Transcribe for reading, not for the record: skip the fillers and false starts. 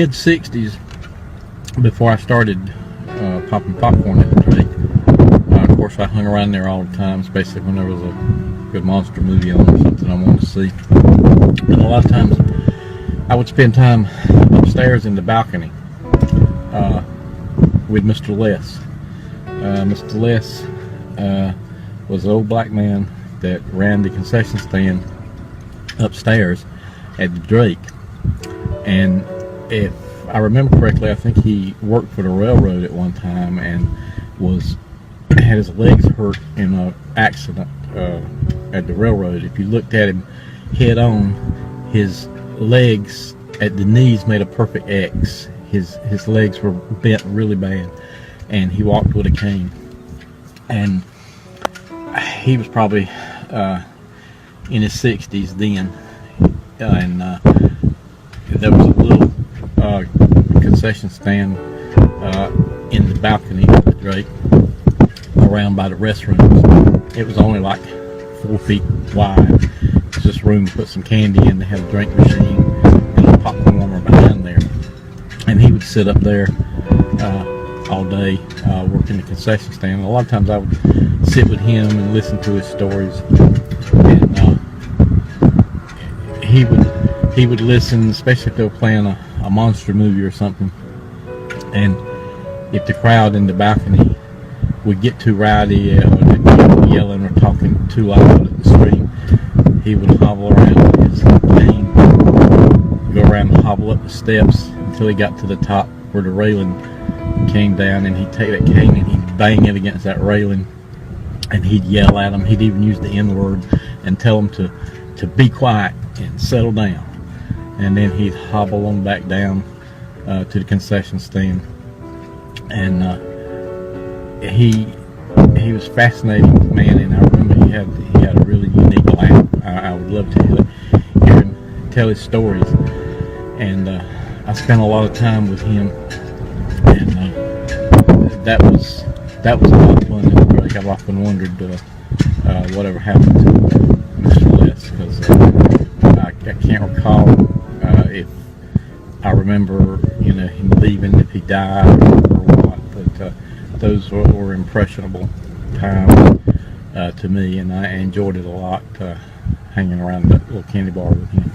mid-60s, before I started popping popcorn at the Drake, of course I hung around there all the time, especially when there was a good monster movie on or something I wanted to see. And a lot of times I would spend time upstairs in the balcony with Mr. Les. Mr. Les was an old black man that ran the concession stand upstairs at the Drake, and if I remember correctly, I think he worked for the railroad at one time and had his legs hurt in an accident at the railroad. If you looked at him head on, his legs at the knees made a perfect X. His legs were bent really bad, and he walked with a cane. And he was probably in his 60s then, and there was a little concession stand in the balcony of the Drake around by the restrooms. It was only like 4 feet wide. It was just room to put some candy in. They had a drink machine and a popcorn warmer behind there, and he would sit up there all day working the concession stand. A lot of times I would sit with him and listen to his stories, and he would listen, especially if they were playing a monster movie or something, and if the crowd in the balcony would get too rowdy or they'd be yelling or talking too loud at the screen, he would hobble around with his cane, go around and hobble up the steps until he got to the top where the railing came down, and he'd take that cane and he'd bang it against that railing, and he'd yell at them. He'd even use the N-word and tell them to be quiet and settle down. And then he'd hobble on back down to the concession stand. And he was a fascinating man, and I remember he had a really unique laugh. I would love to hear him tell his stories. And I spent a lot of time with him, and that was a lot of fun in the Drake. I've often wondered whatever happened to Mr. Les, because I can't recall if I remember him leaving, if he died or what, but those were impressionable times to me, and I enjoyed it a lot, hanging around that little candy bar with him.